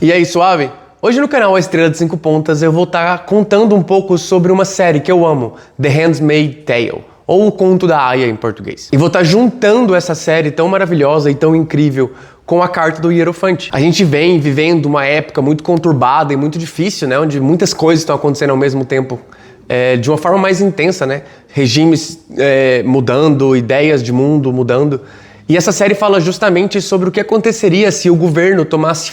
E aí, suave? Hoje no canal A Estrela de 5 Pontas eu vou estar contando um pouco sobre uma série que eu amo, The Handmaid's Tale, ou O Conto da Aia em português. E vou estar juntando essa série tão maravilhosa e tão incrível com a Carta do Hierofante. A gente vem vivendo uma época muito conturbada e muito difícil, né, onde muitas coisas estão acontecendo ao mesmo tempo. De uma forma mais intensa, né? Regimes mudando, ideias de mundo mudando. E essa série fala justamente sobre o que aconteceria se o governo tomasse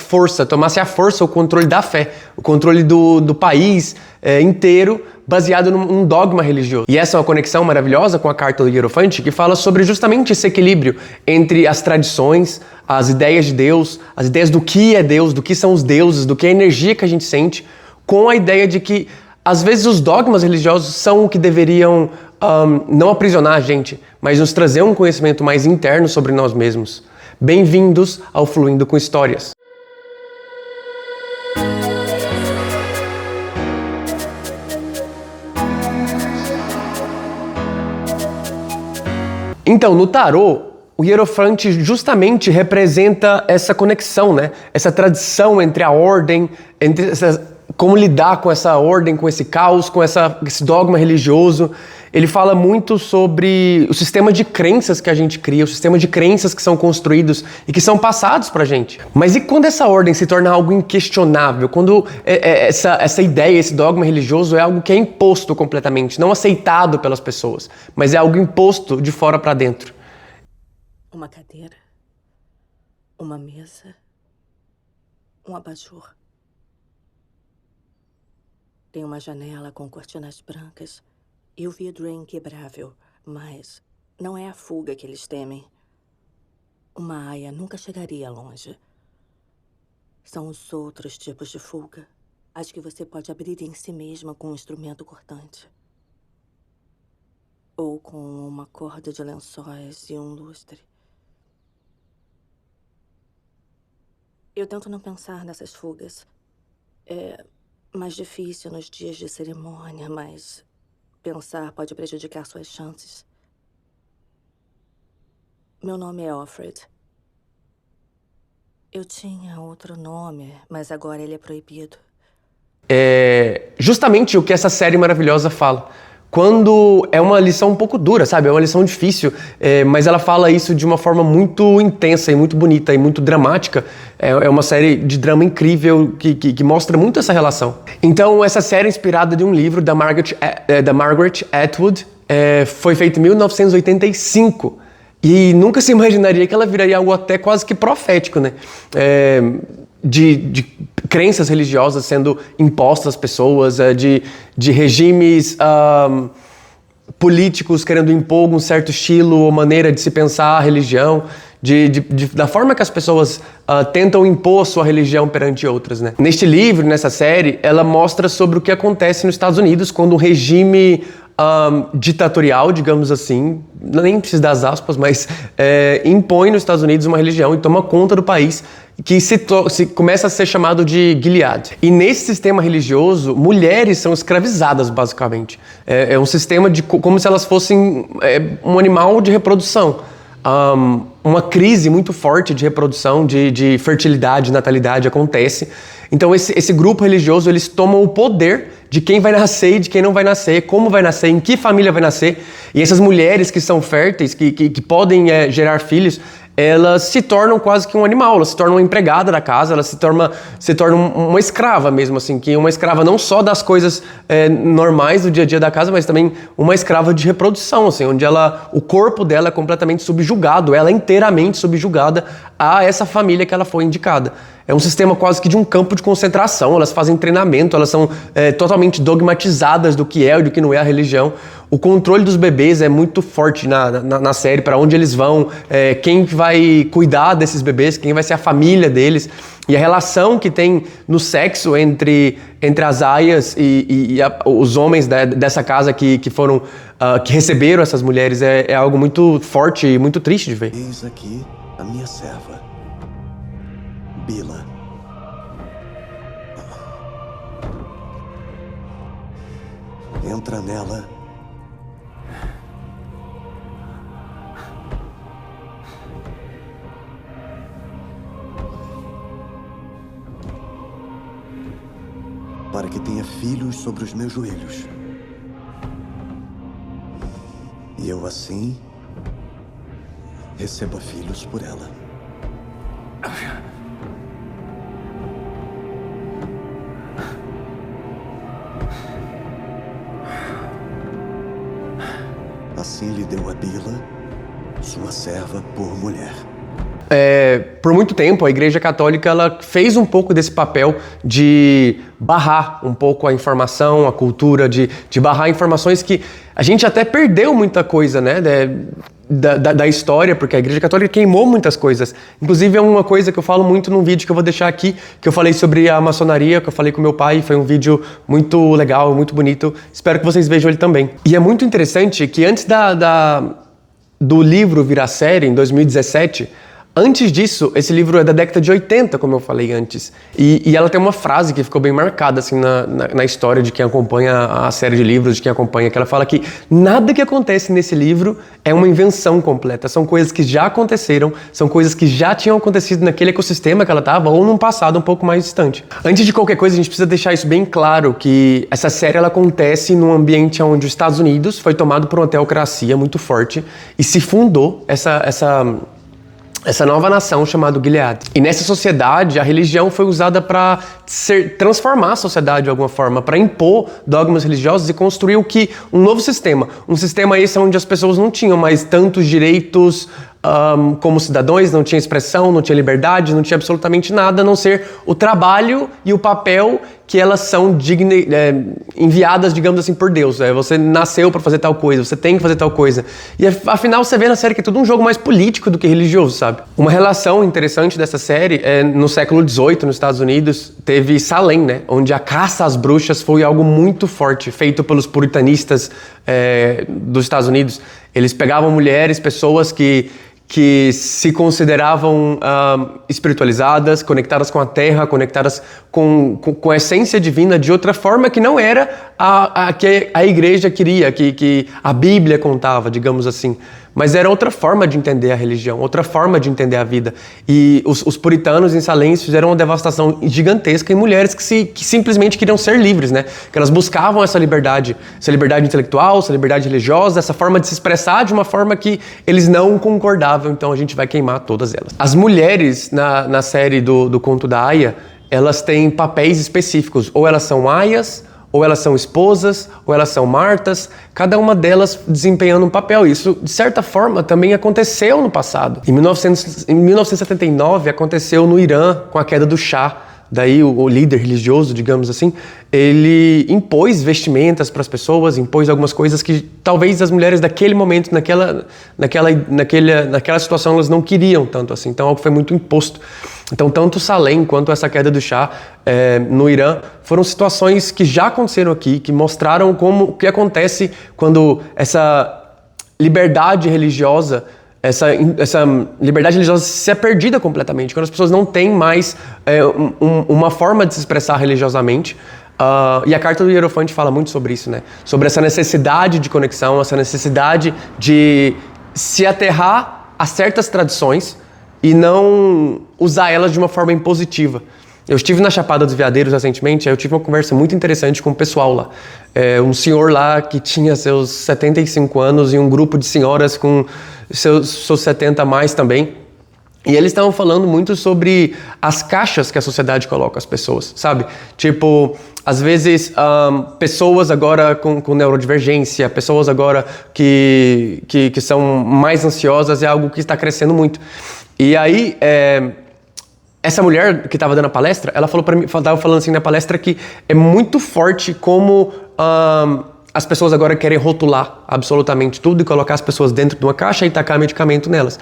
a força o controle da fé, o controle do país inteiro, baseado num dogma religioso. E essa é uma conexão maravilhosa com a Carta do Hierofante, que fala sobre justamente esse equilíbrio entre as tradições, as ideias de Deus, as ideias do que é Deus, do que são os deuses, do que é a energia que a gente sente, com a ideia de que às vezes os dogmas religiosos são o que deveriam não aprisionar a gente, mas nos trazer um conhecimento mais interno sobre nós mesmos. Bem-vindos ao Fluindo com Histórias. Então, no tarô, o Hierofante justamente representa essa conexão, né? Essa tradição entre a ordem, como lidar com essa ordem, com esse caos, com esse dogma religioso. Ele fala muito sobre o sistema de crenças que a gente cria, o sistema de crenças que são construídos e que são passados pra gente. Mas e quando essa ordem se torna algo inquestionável? Quando essa ideia, esse dogma religioso é algo que é imposto completamente, não aceitado pelas pessoas, mas é algo imposto de fora pra dentro. Uma cadeira, uma mesa, um abajur. Tem uma janela com cortinas brancas e o vidro é inquebrável, mas não é a fuga que eles temem. Uma aia nunca chegaria longe. São os outros tipos de fuga, as que você pode abrir em si mesma com um instrumento cortante. Ou com uma corda de lençóis e um lustre. Eu tento não pensar nessas fugas. É mais difícil nos dias de cerimônia, mas pensar pode prejudicar suas chances. Meu nome é Offred. Eu tinha outro nome, mas agora ele é proibido. É justamente o que essa série maravilhosa fala. Quando é uma lição um pouco dura, sabe? É uma lição difícil, mas ela fala isso de uma forma muito intensa e muito bonita e muito dramática. É uma série de drama incrível que mostra muito essa relação. Então, essa série é inspirada de um livro da Margaret Atwood, foi feita em 1985. E nunca se imaginaria que ela viraria algo até quase que profético, né? De crenças religiosas sendo impostas às pessoas, de regimes políticos querendo impor um certo estilo ou maneira de se pensar a religião, da forma que as pessoas tentam impor a sua religião perante outras, né? Neste livro, nessa série, ela mostra sobre o que acontece nos Estados Unidos quando um regime ditatorial, digamos assim, nem preciso das aspas, mas impõe nos Estados Unidos uma religião e toma conta do país, que começa a ser chamado de Gilead. E nesse sistema religioso, mulheres são escravizadas, basicamente. É um sistema como se elas fossem um animal de reprodução. Uma crise muito forte de reprodução, de fertilidade, natalidade acontece. Então esse grupo religioso, eles tomam o poder de quem vai nascer e de quem não vai nascer, como vai nascer, em que família vai nascer. E essas mulheres que são férteis, que podem gerar filhos, elas se tornam quase que um animal, elas se tornam uma empregada da casa, elas se tornam uma escrava mesmo, assim, que uma escrava não só das coisas normais do dia a dia da casa, mas também uma escrava de reprodução, assim, onde o corpo dela é completamente subjugado, ela é inteiramente subjugada a essa família que ela foi indicada. É um sistema quase que de um campo de concentração, elas fazem treinamento, elas são totalmente dogmatizadas do que é e do que não é a religião. O controle dos bebês é muito forte na série, para onde eles vão, quem vai cuidar desses bebês, quem vai ser a família deles. E a relação que tem no sexo entre as aias e os homens dessa casa que receberam essas mulheres é algo muito forte e muito triste de ver. Eis aqui a minha serva, Bila. Entra nela para que tenha filhos sobre os meus joelhos. E eu, assim, receba filhos por ela. Assim lhe deu a Bila, sua serva, por mulher. Por muito tempo, a Igreja Católica ela fez um pouco desse papel de barrar um pouco a informação, a cultura, de barrar informações que a gente até perdeu muita coisa, né, da história, porque a Igreja Católica queimou muitas coisas. Inclusive, é uma coisa que eu falo muito num vídeo que eu vou deixar aqui, que eu falei sobre a maçonaria, que eu falei com meu pai, foi um vídeo muito legal, muito bonito. Espero que vocês vejam ele também. E é muito interessante que antes do livro virar série, em 2017... Antes disso, esse livro é da década de 80, como eu falei antes. E ela tem uma frase que ficou bem marcada assim, na história de quem acompanha a série de livros, de quem acompanha, que ela fala que nada que acontece nesse livro é uma invenção completa. São coisas que já aconteceram, são coisas que já tinham acontecido naquele ecossistema que ela estava ou num passado um pouco mais distante. Antes de qualquer coisa, a gente precisa deixar isso bem claro, que essa série ela acontece num ambiente onde os Estados Unidos foi tomado por uma teocracia muito forte e se fundou essa nova nação chamada Gilead. E nessa sociedade, a religião foi usada para transformar a sociedade de alguma forma, para impor dogmas religiosos e construir um novo sistema. Um sistema esse onde as pessoas não tinham mais tantos direitos como cidadãos, não tinha expressão, não tinha liberdade, não tinha absolutamente nada, a não ser o trabalho e o papel que elas são enviadas, digamos assim, por Deus. Você nasceu para fazer tal coisa, você tem que fazer tal coisa. E afinal você vê na série que é tudo um jogo mais político do que religioso, sabe? Uma relação interessante dessa série é no século XVIII, nos Estados Unidos, teve Salem, né? Onde a caça às bruxas foi algo muito forte, feito pelos puritanistas dos Estados Unidos. Eles pegavam mulheres, pessoas que se consideravam espiritualizadas, conectadas com a terra, conectadas com a essência divina de outra forma que não era a que a igreja queria, que a Bíblia contava, digamos assim. Mas era outra forma de entender a religião, outra forma de entender a vida. E os puritanos em Salem fizeram uma devastação gigantesca em mulheres que simplesmente queriam ser livres, né? Que elas buscavam essa liberdade intelectual, essa liberdade religiosa, essa forma de se expressar de uma forma que eles não concordavam, então a gente vai queimar todas elas. As mulheres na série do Conto da Aia, elas têm papéis específicos, ou elas são aias, ou elas são esposas, ou elas são martas, cada uma delas desempenhando um papel. Isso, de certa forma, também aconteceu no passado. Em 1979, aconteceu no Irã, com a queda do Shah. Daí o líder religioso, digamos assim, ele impôs vestimentas para as pessoas, impôs algumas coisas que talvez as mulheres daquele momento, naquela situação, elas não queriam tanto assim. Então algo foi muito imposto. Então tanto Salem quanto essa queda do Shah no Irã foram situações que já aconteceram aqui, que mostraram o que acontece quando essa liberdade religiosa essa liberdade religiosa se é perdida completamente, quando as pessoas não têm mais uma forma de se expressar religiosamente. E a Carta do Hierofante fala muito sobre isso, né? Sobre essa necessidade de conexão, essa necessidade de se aterrar a certas tradições e não usar elas de uma forma impositiva. Eu estive na Chapada dos Veadeiros recentemente, aí eu tive uma conversa muito interessante com o pessoal lá. Um senhor lá que tinha seus 75 anos e um grupo de senhoras com seus 70 a mais também. E eles estavam falando muito sobre as caixas que a sociedade coloca as pessoas, sabe? Tipo, às vezes, pessoas agora com neurodivergência, pessoas agora que são mais ansiosas, é algo que está crescendo muito. E aí, essa mulher que estava dando a palestra, ela falou para mim, estava falando assim na palestra que é muito forte como as pessoas agora querem rotular absolutamente tudo e colocar as pessoas dentro de uma caixa e tacar medicamento nelas.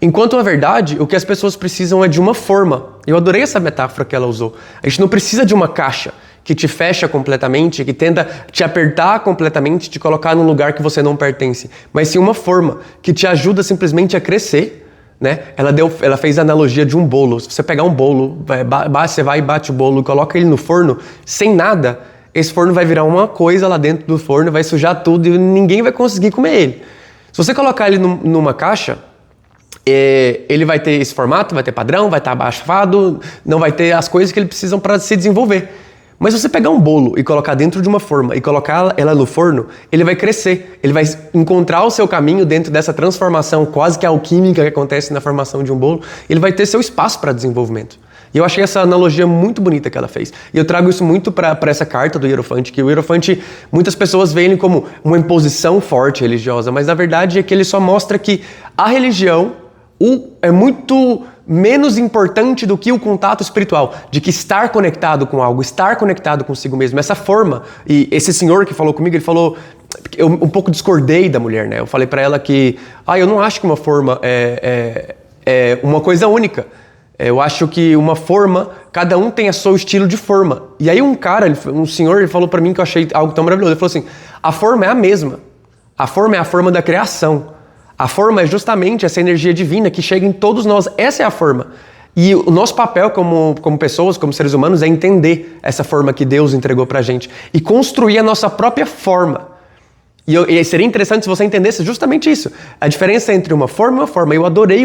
Enquanto, na verdade, o que as pessoas precisam é de uma forma. Eu adorei essa metáfora que ela usou. A gente não precisa de uma caixa que te fecha completamente, que tenta te apertar completamente, te colocar num lugar que você não pertence, mas sim uma forma que te ajuda simplesmente a crescer, né? Ela fez a analogia de um bolo. Se você pegar um bolo, você vai e bate o bolo e coloca ele no forno, sem nada, esse forno vai virar uma coisa lá dentro do forno, vai sujar tudo e ninguém vai conseguir comer ele. Se você colocar ele numa caixa, ele vai ter esse formato, vai ter padrão, vai estar abafado, não vai ter as coisas que ele precisa para se desenvolver. Mas se você pegar um bolo e colocar dentro de uma forma e colocar ela no forno, ele vai crescer, ele vai encontrar o seu caminho dentro dessa transformação quase que alquímica que acontece na formação de um bolo, ele vai ter seu espaço para desenvolvimento. E eu achei essa analogia muito bonita que ela fez. E eu trago isso muito para essa carta do Hierophante, que o Hierophante, muitas pessoas veem ele como uma imposição forte religiosa, mas a verdade é que ele só mostra que a religião é muito menos importante do que o contato espiritual, de que estar conectado com algo, estar conectado consigo mesmo, essa forma. E esse senhor que falou comigo, ele falou, eu um pouco discordei da mulher, né? Eu falei pra ela que, eu não acho que uma forma é uma coisa única. Eu acho que uma forma, cada um tem o seu estilo de forma. E aí um senhor, ele falou pra mim que eu achei algo tão maravilhoso. Ele falou assim, a forma é a mesma. A forma é a forma da criação. A forma é justamente essa energia divina que chega em todos nós. Essa é a forma. E o nosso papel como pessoas, como seres humanos, é entender essa forma que Deus entregou pra gente e construir a nossa própria forma. E seria interessante se você entendesse justamente isso. A diferença entre uma forma e uma forma. Eu adorei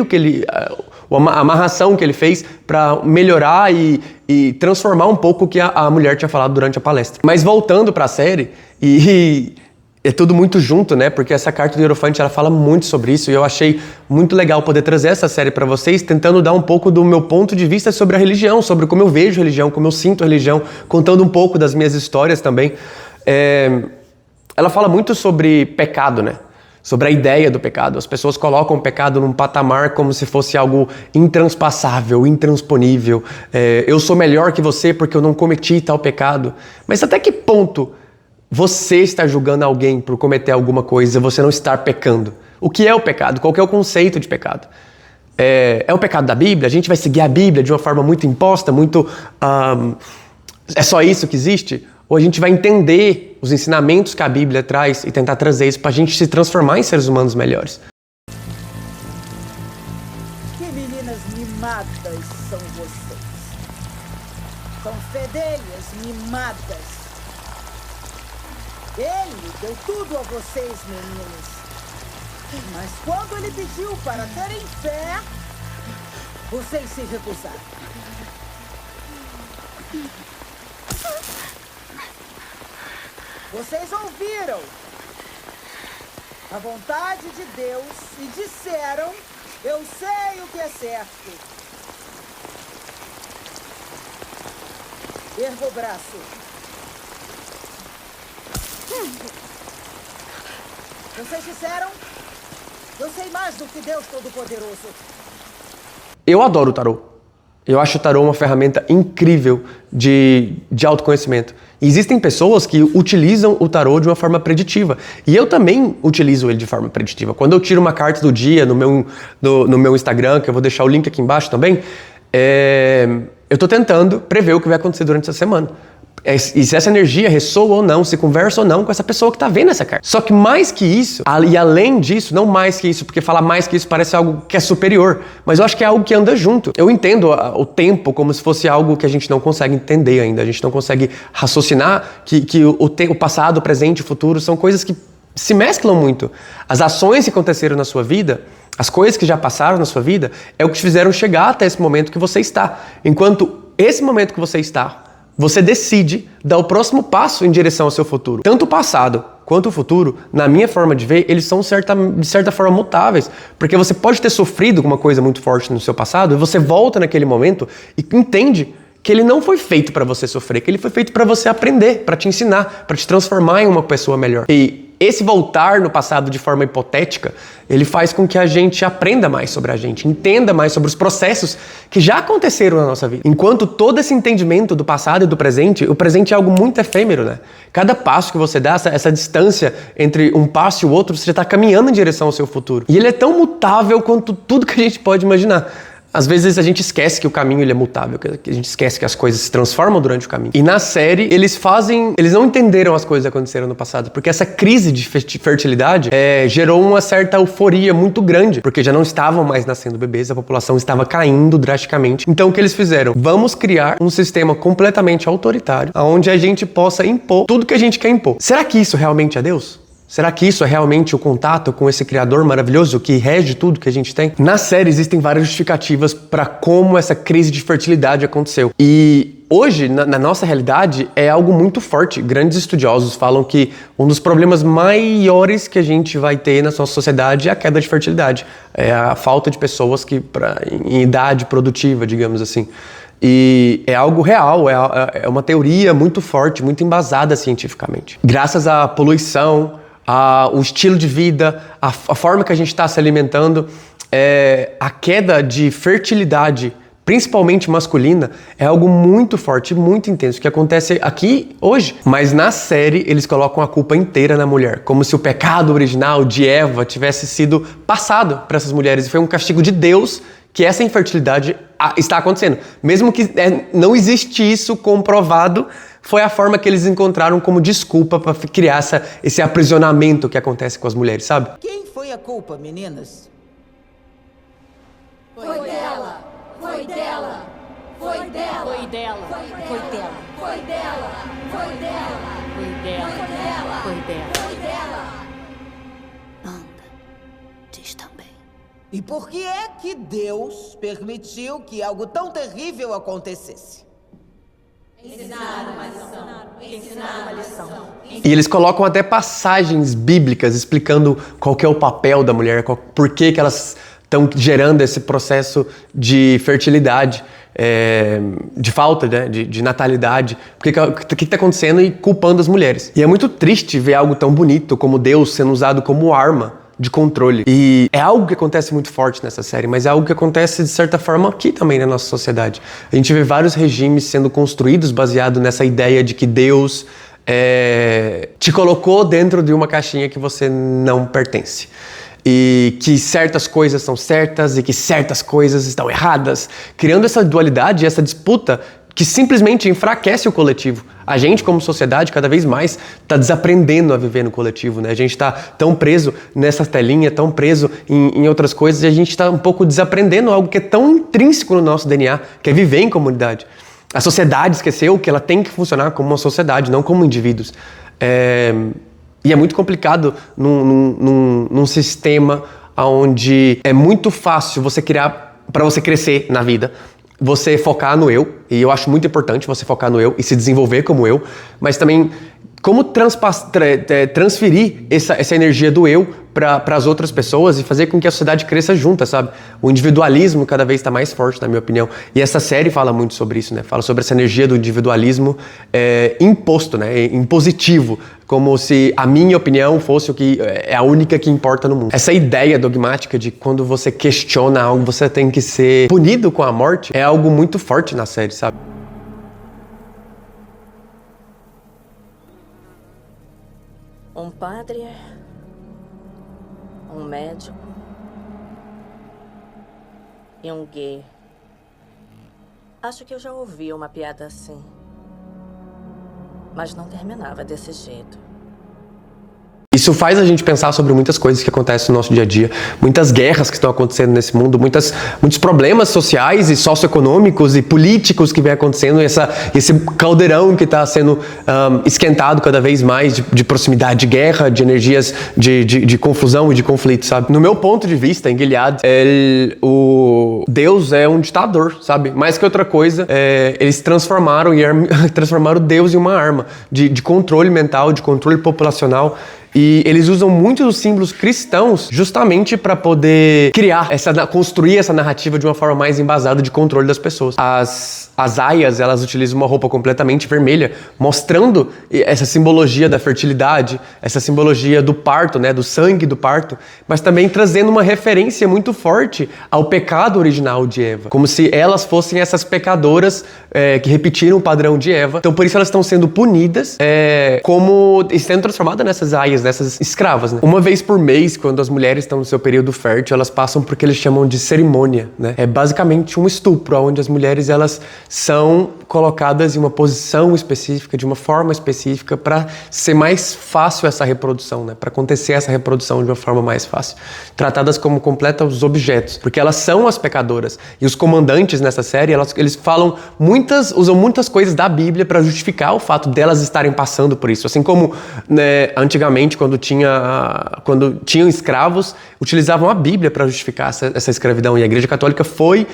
a amarração que ele fez para melhorar e transformar um pouco o que a mulher tinha falado durante a palestra. Mas voltando para a série, é tudo muito junto, né? Porque essa carta do Hierophante, ela fala muito sobre isso e eu achei muito legal poder trazer essa série para vocês, tentando dar um pouco do meu ponto de vista sobre a religião, sobre como eu vejo a religião, como eu sinto a religião, contando um pouco das minhas histórias também. Ela fala muito sobre pecado, né? Sobre a ideia do pecado. As pessoas colocam o pecado num patamar como se fosse algo intranspasável, intransponível. Eu sou melhor que você porque eu não cometi tal pecado. Mas até que ponto você está julgando alguém por cometer alguma coisa e você não estar pecando? O que é o pecado? Qual que é o conceito de pecado? É o pecado da Bíblia? A gente vai seguir a Bíblia de uma forma muito imposta, muito... é só isso que existe? Ou a gente vai entender os ensinamentos que a Bíblia traz e tentar trazer isso para a gente se transformar em seres humanos melhores? Que meninas mimadas são vocês. São fedelhas mimadas. Ele deu tudo a vocês, meninas. Mas quando ele pediu para terem fé, vocês se recusaram. Vocês ouviram a vontade de Deus e disseram, eu sei o que é certo. Erga o braço. Vocês disseram, eu sei mais do que Deus Todo-Poderoso. Eu adoro o tarô. Eu acho o tarô uma ferramenta incrível de autoconhecimento. E existem pessoas que utilizam o tarô de uma forma preditiva. E eu também utilizo ele de forma preditiva. Quando eu tiro uma carta do dia no meu Instagram, que eu vou deixar o link aqui embaixo também, eu tô tentando prever o que vai acontecer durante essa semana. E se essa energia ressoa ou não, se conversa ou não com essa pessoa que tá vendo essa carta. Só que mais que isso, e além disso, não mais que isso, porque falar mais que isso parece algo que é superior, mas eu acho que é algo que anda junto. Eu entendo o tempo como se fosse algo que a gente não consegue entender ainda, a gente não consegue raciocinar que o passado, o presente e o futuro são coisas que se mesclam muito. As ações que aconteceram na sua vida, as coisas que já passaram na sua vida, é o que te fizeram chegar até esse momento que você está. Enquanto esse momento que você está, você decide dar o próximo passo em direção ao seu futuro. Tanto o passado quanto o futuro, na minha forma de ver, eles são de certa forma mutáveis. Porque você pode ter sofrido uma coisa muito forte no seu passado e você volta naquele momento e entende que ele não foi feito para você sofrer, que ele foi feito para você aprender, para te ensinar, para te transformar em uma pessoa melhor. E esse voltar no passado de forma hipotética, ele faz com que a gente aprenda mais sobre a gente, entenda mais sobre os processos que já aconteceram na nossa vida. Enquanto todo esse entendimento do passado e do presente, o presente é algo muito efêmero, né? Cada passo que você dá, essa distância entre um passo e o outro, você já está caminhando em direção ao seu futuro. E ele é tão mutável quanto tudo que a gente pode imaginar. Às vezes a gente esquece que o caminho ele é mutável, que a gente esquece que as coisas se transformam durante o caminho. E na série, eles não entenderam as coisas que aconteceram no passado, porque essa crise de fertilidade gerou uma certa euforia muito grande, porque já não estavam mais nascendo bebês, a população estava caindo drasticamente. Então o que eles fizeram? Vamos criar um sistema completamente autoritário, onde a gente possa impor tudo que a gente quer impor. Será que isso realmente é Deus? Será que isso é realmente o contato com esse Criador maravilhoso que rege tudo que a gente tem? Na série existem várias justificativas para como essa crise de fertilidade aconteceu. E hoje, na nossa realidade, é algo muito forte. Grandes estudiosos falam que um dos problemas maiores que a gente vai ter na nossa sociedade é a queda de fertilidade. É a falta de pessoas em idade produtiva, digamos assim. E é algo real, é uma teoria muito forte, muito embasada cientificamente. Graças à poluição, ao estilo de vida, a forma que a gente está se alimentando, a queda de fertilidade, principalmente masculina, é algo muito forte, muito intenso, que acontece aqui hoje. Mas na série eles colocam a culpa inteira na mulher, como se o pecado original de Eva tivesse sido passado para essas mulheres. E foi um castigo de Deus que essa infertilidade está acontecendo. Mesmo que não existe isso comprovado, foi a forma que eles encontraram como desculpa para criar esse aprisionamento que acontece com as mulheres, sabe? Quem foi a culpa, meninas? Foi dela! Foi dela! Foi dela! Foi dela! Foi dela! Foi dela! Foi dela! Foi dela! Foi dela! Foi dela! Anda, diz também. E por que é que Deus permitiu que algo tão terrível acontecesse? Ensinaram uma lição. Ensinaram uma lição. E eles colocam até passagens bíblicas explicando qual que é o papel da mulher, por que elas estão gerando esse processo de fertilidade, de falta, né, de natalidade, o que está acontecendo e culpando as mulheres. E é muito triste ver algo tão bonito como Deus sendo usado como arma de controle. E é algo que acontece muito forte nessa série, mas é algo que acontece de certa forma aqui também na nossa sociedade. A gente vê vários regimes sendo construídos baseado nessa ideia de que Deus te colocou dentro de uma caixinha que você não pertence. E que certas coisas são certas e que certas coisas estão erradas, criando essa dualidade, essa disputa que simplesmente enfraquece o coletivo. A gente, como sociedade, cada vez mais está desaprendendo a viver no coletivo, né? A gente está tão preso nessa telinha, tão preso em outras coisas, e a gente está um pouco desaprendendo algo que é tão intrínseco no nosso DNA, que é viver em comunidade. A sociedade esqueceu que ela tem que funcionar como uma sociedade, não como indivíduos. E é muito complicado num sistema onde é muito fácil você criar, para você crescer na vida, você focar no eu, e eu acho muito importante você focar no eu e se desenvolver como eu, mas também como transferir essa energia do eu para as outras pessoas e fazer com que a sociedade cresça junta, sabe? O individualismo cada vez está mais forte, na minha opinião. E essa série fala muito sobre isso, né? Fala sobre essa energia do individualismo imposto, né? Impositivo, como se a minha opinião fosse o que é a única que importa no mundo. Essa ideia dogmática de quando você questiona algo, você tem que ser punido com a morte, é algo muito forte na série, sabe? Um padre, um médico e um gay. Acho que eu já ouvi uma piada assim. Mas não terminava desse jeito. Isso faz a gente pensar sobre muitas coisas que acontecem no nosso dia a dia, muitas guerras que estão acontecendo nesse mundo, muitos problemas sociais e socioeconômicos e políticos que vem acontecendo, esse caldeirão que está sendo esquentado cada vez mais de proximidade, de guerra, de energias de confusão e de conflito, sabe? No meu ponto de vista, em Gilead, o Deus é um ditador, sabe? Mais que outra coisa, eles transformaram Deus em uma arma de controle mental, de controle populacional. E eles usam muito os símbolos cristãos justamente para poder construir essa narrativa de uma forma mais embasada de controle das pessoas. As aias, elas utilizam uma roupa completamente vermelha, mostrando essa simbologia da fertilidade, essa simbologia do parto, né, do sangue do parto, mas também trazendo uma referência muito forte ao pecado original de Eva, como se elas fossem essas pecadoras que repetiram o padrão de Eva. Então por isso elas estão sendo punidas como sendo transformadas nessas aias, nessas escravas, né? Uma vez por mês, quando as mulheres estão no seu período fértil, elas passam por que eles chamam de cerimônia, né? É basicamente um estupro, onde as mulheres elas são colocadas em uma posição específica, de uma forma específica, para ser mais fácil essa reprodução, né? Para acontecer essa reprodução de uma forma mais fácil. Tratadas como completos objetos, porque elas são as pecadoras. E os comandantes nessa série, eles usam muitas coisas da Bíblia para justificar o fato delas estarem passando por isso. Assim como, né, antigamente antigamente, quando tinham escravos, utilizavam a Bíblia para justificar essa escravidão. E a Igreja Católica foi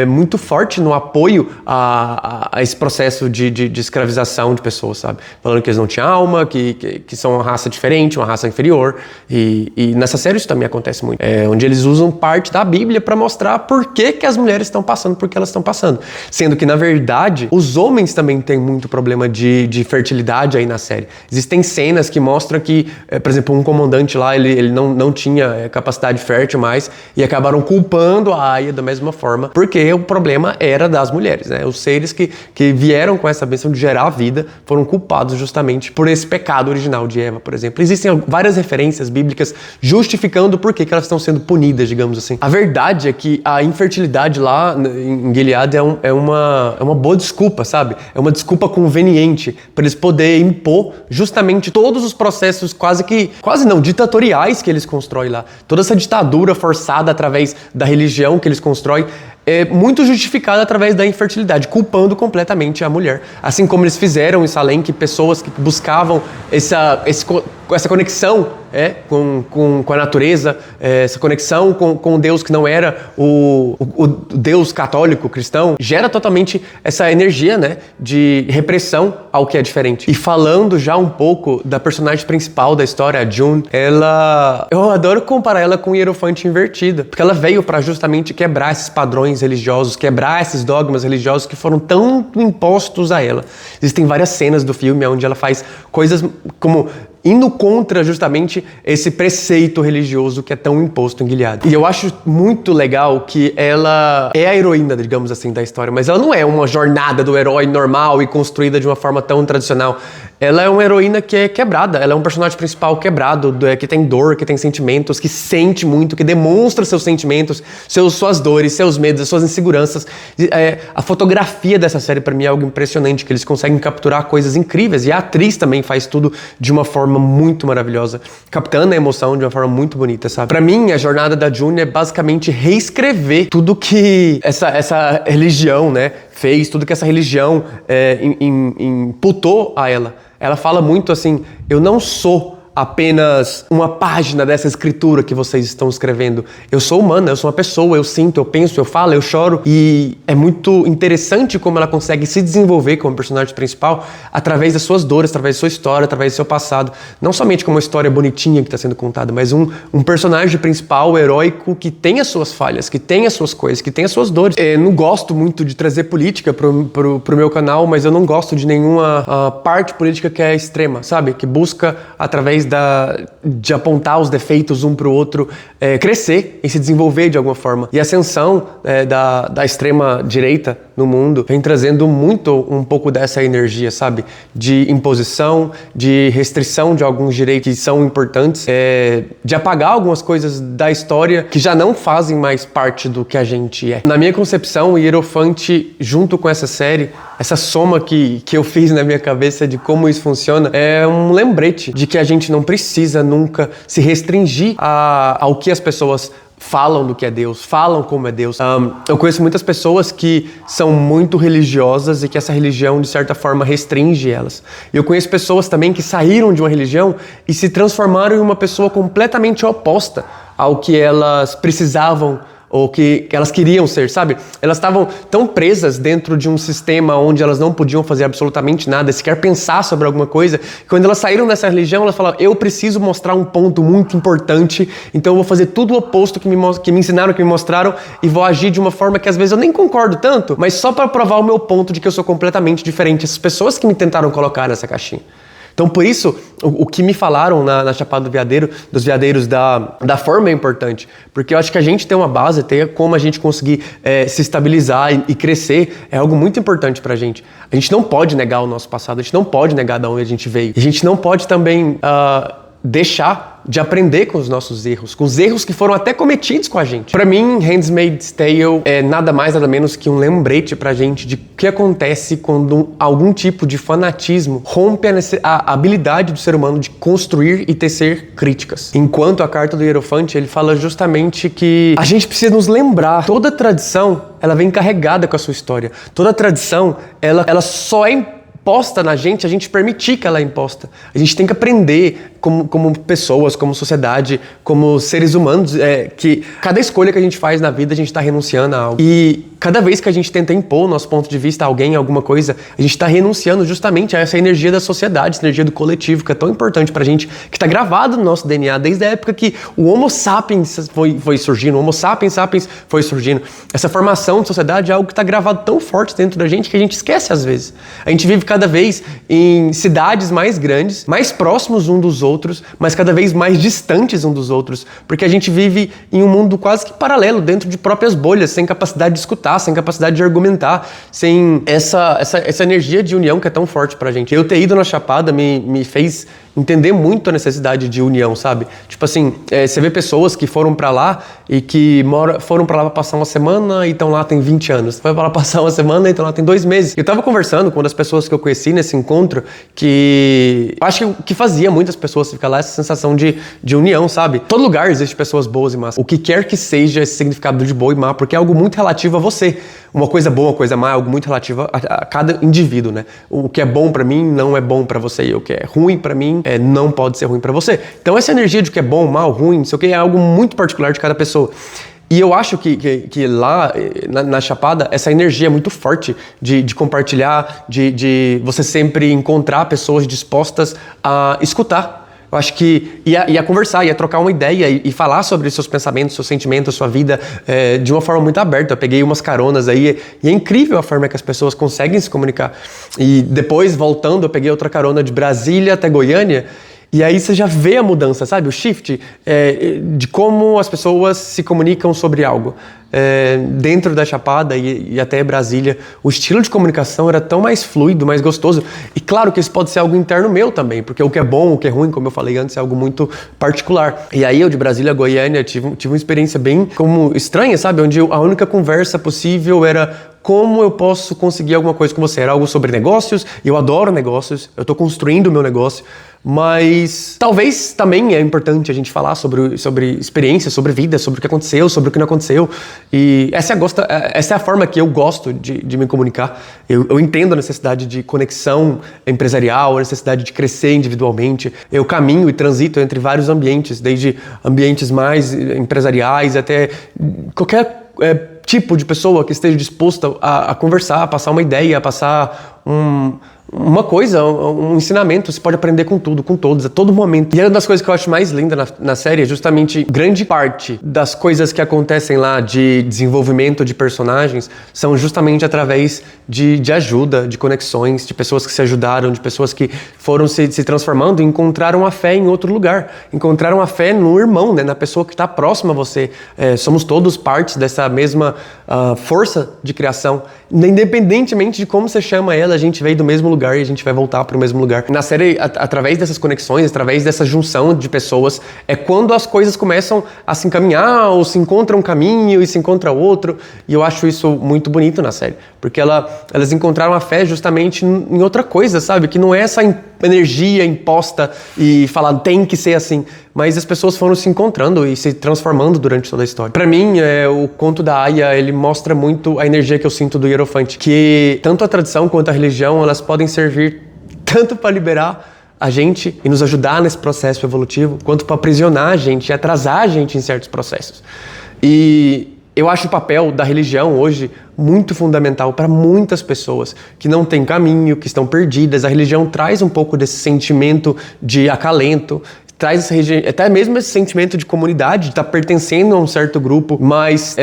muito forte no apoio a esse processo de escravização de pessoas, sabe? Falando que eles não tinham alma, que são uma raça diferente, uma raça inferior. E nessa série isso também acontece muito. Onde eles usam parte da Bíblia para mostrar por que as mulheres estão passando por que elas estão passando. Sendo que, na verdade, os homens também têm muito problema de fertilidade aí na série. Existem cenas que mostram que, por exemplo, um comandante lá, ele não tinha capacidade fértil mais e acabaram culpando a Aya da mesma forma, porque o problema era das mulheres, né? Os seres que vieram com essa bênção de gerar a vida foram culpados justamente por esse pecado original de Eva, por exemplo. Existem várias referências bíblicas justificando por que elas estão sendo punidas, digamos assim. A verdade é que a infertilidade lá em Gilead é uma boa desculpa, sabe? É uma desculpa conveniente para eles poderem impor justamente todos os processos quase não, ditatoriais que eles constroem lá. Toda essa ditadura forçada através da religião que eles constroem é muito justificada através da infertilidade, culpando completamente a mulher. Assim como eles fizeram em Salem, que pessoas que buscavam essa conexão com a natureza, essa conexão com Deus que não era o Deus católico, cristão, gera totalmente essa energia, né, de repressão ao que é diferente. E falando já um pouco da personagem principal da história, a June, eu adoro comparar ela com o Hierofante invertida, porque ela veio para justamente quebrar esses padrões religiosos, quebrar esses dogmas religiosos que foram tão impostos a ela. Existem várias cenas do filme onde ela faz coisas como indo contra justamente esse preceito religioso que é tão imposto em Gilead. E eu acho muito legal que ela é a heroína, digamos assim, da história, mas ela não é uma jornada do herói normal e construída de uma forma tão tradicional. Ela é uma heroína que é quebrada, ela é um personagem principal quebrado, que tem dor, que tem sentimentos, que sente muito, que demonstra seus sentimentos, suas dores, seus medos, suas inseguranças. A fotografia dessa série pra mim é algo impressionante, que eles conseguem capturar coisas incríveis, e a atriz também faz tudo de uma forma muito maravilhosa, captando a emoção de uma forma muito bonita, sabe? Pra mim, a jornada da June é basicamente reescrever tudo que essa religião, né, fez, tudo que essa religião imputou a ela. Ela fala muito assim, eu não sou apenas uma página dessa escritura que vocês estão escrevendo. Eu sou humana, eu sou uma pessoa, eu sinto, eu penso, eu falo, eu choro. E é muito interessante como ela consegue se desenvolver como personagem principal através das suas dores, através da sua história, através do seu passado. Não somente como uma história bonitinha que está sendo contada, mas um personagem principal, heróico, que tem as suas falhas, que tem as suas coisas, que tem as suas dores. Eu não gosto muito de trazer política pro meu canal, mas eu não gosto de nenhuma parte política que é extrema, sabe? Que busca, através de apontar os defeitos um pro outro, crescer e se desenvolver de alguma forma. E a ascensão da extrema direita no mundo vem trazendo um pouco dessa energia, sabe? De imposição, de restrição de alguns direitos que são importantes, de apagar algumas coisas da história que já não fazem mais parte do que a gente é. Na minha concepção, o Hierofante, junto com essa série, essa soma que eu fiz na minha cabeça de como isso funciona, é um lembrete de que a gente não precisa nunca se restringir ao que as pessoas falam do que é Deus, falam como é Deus. Eu conheço muitas pessoas que são muito religiosas e que essa religião, de certa forma, restringe elas. Eu conheço pessoas também que saíram de uma religião e se transformaram em uma pessoa completamente oposta ao que elas precisavam ou que elas queriam ser, sabe? Elas estavam tão presas dentro de um sistema onde elas não podiam fazer absolutamente nada, sequer pensar sobre alguma coisa, que quando elas saíram dessa religião, elas falaram, eu preciso mostrar um ponto muito importante, então eu vou fazer tudo o oposto que me ensinaram, que me mostraram, e vou agir de uma forma que às vezes eu nem concordo tanto, mas só para provar o meu ponto de que eu sou completamente diferente. Essas pessoas que me tentaram colocar nessa caixinha. Então, por isso, o que me falaram na Chapada do Veadeiro, dos veadeiros da forma é importante. Porque eu acho que a gente tem uma base, ter como a gente conseguir se estabilizar e crescer, é algo muito importante pra gente. A gente não pode negar o nosso passado, a gente não pode negar de onde a gente veio. A gente não pode também deixar de aprender com os nossos erros, com os erros que foram até cometidos com a gente. Pra mim, Handmaid's Tale é nada mais, nada menos que um lembrete pra gente de o que acontece quando algum tipo de fanatismo rompe a habilidade do ser humano de construir e tecer críticas. Enquanto a Carta do Hierofante, ele fala justamente que a gente precisa nos lembrar, toda tradição, ela vem carregada com a sua história. Toda tradição, ela só é posta na gente, a gente permitir que ela é imposta. A gente tem que aprender como pessoas, como sociedade, como seres humanos, que cada escolha que a gente faz na vida, a gente está renunciando a algo. E cada vez que a gente tenta impor o nosso ponto de vista a alguém, alguma coisa, a gente está renunciando justamente a essa energia da sociedade, essa energia do coletivo, que é tão importante pra gente, que está gravado no nosso DNA desde a época que o Homo sapiens foi surgindo, o Homo sapiens foi surgindo. Essa formação de sociedade é algo que está gravado tão forte dentro da gente que a gente esquece às vezes. A gente vive cada vez em cidades mais grandes, mais próximos um dos outros, mas cada vez mais distantes um dos outros, porque a gente vive em um mundo quase que paralelo, dentro de próprias bolhas, sem capacidade de escutar, sem capacidade de argumentar, sem essa energia de união que é tão forte pra gente. Eu ter ido na Chapada me fez entender muito a necessidade de união, sabe? Tipo assim, você vê pessoas que foram pra lá e que foram pra lá pra passar uma semana e estão lá tem 20 anos. Foi pra lá passar uma semana e estão lá tem 2 meses. Eu tava conversando com uma das pessoas que eu conheci nesse encontro que eu acho que fazia muitas pessoas ficar lá essa sensação de união, sabe? Todo lugar existe pessoas boas e más. O que quer que seja esse significado de boa e má, porque é algo muito relativo a você. Uma coisa boa, uma coisa má, é algo muito relativo a cada indivíduo, né? O que é bom pra mim não é bom pra você, e o que é ruim pra mim não pode ser ruim pra você. Então essa energia de que é bom, mal, ruim, não sei o que, é algo muito particular de cada pessoa. E eu acho que lá na Chapada, essa energia é muito forte de compartilhar, de você sempre encontrar pessoas dispostas a escutar. Eu acho que ia conversar, ia trocar uma ideia e falar sobre seus pensamentos, seus sentimentos, sua vida de uma forma muito aberta. Eu peguei umas caronas aí e é incrível a forma que as pessoas conseguem se comunicar. E depois, voltando, eu peguei outra carona de Brasília até Goiânia. E aí você já vê a mudança, sabe? O shift de como as pessoas se comunicam sobre algo. Dentro da Chapada e até Brasília, o estilo de comunicação era tão mais fluido, mais gostoso. E claro que isso pode ser algo interno meu também, porque o que é bom, o que é ruim, como eu falei antes, é algo muito particular. E aí eu de Brasília a Goiânia tive uma experiência bem como estranha, sabe? Onde a única conversa possível era como eu posso conseguir alguma coisa com você. Era algo sobre negócios, e eu adoro negócios, eu tô construindo o meu negócio. Mas talvez também é importante a gente falar sobre experiência, sobre vida, sobre o que aconteceu, sobre o que não aconteceu. E essa é a forma que eu gosto de me comunicar. Eu entendo a necessidade de conexão empresarial, a necessidade de crescer individualmente. Eu caminho e transito entre vários ambientes, desde ambientes mais empresariais até qualquer tipo de pessoa que esteja disposta a conversar, a passar uma ideia, a passar uma coisa, um ensinamento. Você pode aprender com tudo, com todos, a todo momento. E uma das coisas que eu acho mais linda na série é justamente grande parte das coisas que acontecem lá de desenvolvimento de personagens são justamente através de ajuda, de conexões, de pessoas que se ajudaram, de pessoas que foram se transformando e encontraram a fé em outro lugar. Encontraram a fé no irmão, né? Na pessoa que está próxima a você. Somos todos partes dessa mesma força de criação. Independentemente de como você chama ela, a gente veio do mesmo lugar e a gente vai voltar para o mesmo lugar. Na série, através dessas conexões, através dessa junção de pessoas, é quando as coisas começam a se encaminhar, ou se encontra um caminho e se encontra outro. E eu acho isso muito bonito na série, porque elas encontraram a fé justamente em outra coisa, sabe? Que não é essa energia imposta e falar tem que ser assim, mas as pessoas foram se encontrando e se transformando durante toda a história. Pra mim, o conto da Aya, ele mostra muito a energia que eu sinto do Hierophante, que tanto a tradição quanto a religião, elas podem servir tanto para liberar a gente e nos ajudar nesse processo evolutivo, quanto para aprisionar a gente e atrasar a gente em certos processos. E eu acho o papel da religião hoje muito fundamental para muitas pessoas que não têm caminho, que estão perdidas. A religião traz um pouco desse sentimento de acalento, traz até mesmo esse sentimento de comunidade, de estar pertencendo a um certo grupo, mas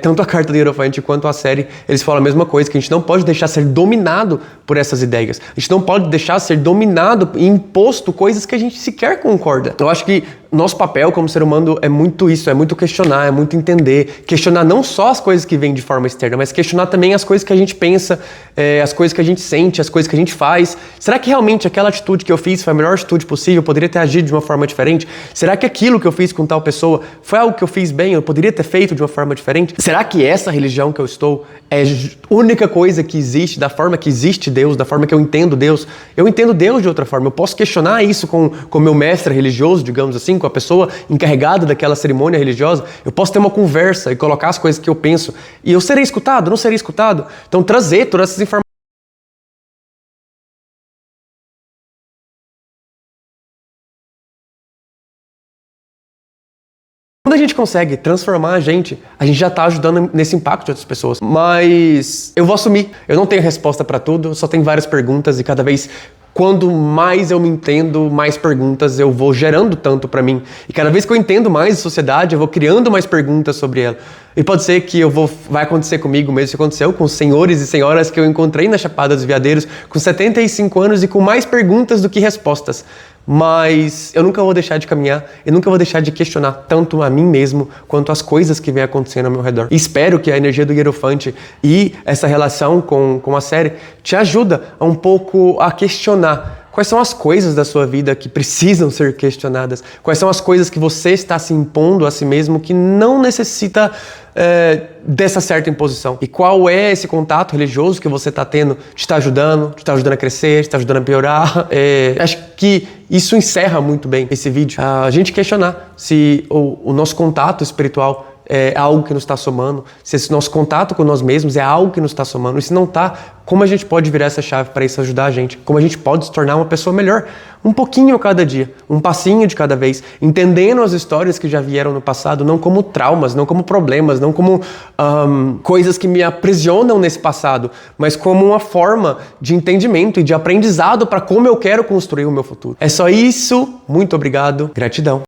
tanto a carta do Hierophante quanto a série, eles falam a mesma coisa, que a gente não pode deixar ser dominado por essas ideias. A gente não pode deixar ser dominado e imposto coisas que a gente sequer concorda. Eu acho que nosso papel como ser humano é muito isso, é muito questionar, é muito entender. Questionar não só as coisas que vêm de forma externa, mas questionar também as coisas que a gente pensa, as coisas que a gente sente, as coisas que a gente faz. Será que realmente aquela atitude que eu fiz foi a melhor atitude possível? Eu poderia ter agido de uma forma diferente? Será que aquilo que eu fiz com tal pessoa foi algo que eu fiz bem? Eu poderia ter feito de uma forma diferente? Será que essa religião que eu estou é a única coisa que existe, da forma que existe Deus, da forma que eu entendo Deus? Eu entendo Deus de outra forma. Eu posso questionar isso com o meu mestre religioso, digamos assim, com a pessoa encarregada daquela cerimônia religiosa. Eu posso ter uma conversa e colocar as coisas que eu penso. E eu serei escutado? Não serei escutado? Então trazer todas essas informações Quando a gente consegue transformar a gente já tá ajudando nesse impacto de outras pessoas. Mas eu vou assumir, eu não tenho resposta pra tudo, só tenho várias perguntas e cada vez quando mais eu me entendo, mais perguntas eu vou gerando tanto pra mim. E cada vez que eu entendo mais a sociedade, eu vou criando mais perguntas sobre ela. E pode ser que vai acontecer comigo mesmo, isso aconteceu com os senhores e senhoras que eu encontrei na Chapada dos Veadeiros com 75 anos e com mais perguntas do que respostas. Mas eu nunca vou deixar de caminhar, eu nunca vou deixar de questionar tanto a mim mesmo quanto as coisas que vêm acontecendo ao meu redor. E espero que a energia do Hierophante e essa relação com a série te ajuda um pouco a questionar quais são as coisas da sua vida que precisam ser questionadas, quais são as coisas que você está se impondo a si mesmo que não necessita dessa certa imposição. E qual é esse contato religioso que você está tendo, te está ajudando a crescer, te está ajudando a piorar. Acho que isso encerra muito bem esse vídeo. A gente questionar se o nosso contato espiritual é algo que nos está somando, se esse nosso contato com nós mesmos é algo que nos está somando, e se não está, como a gente pode virar essa chave para isso ajudar a gente, como a gente pode se tornar uma pessoa melhor, um pouquinho a cada dia, um passinho de cada vez, entendendo as histórias que já vieram no passado, não como traumas, não como problemas, não como coisas que me aprisionam nesse passado, mas como uma forma de entendimento e de aprendizado para como eu quero construir o meu futuro. É só isso, muito obrigado, gratidão.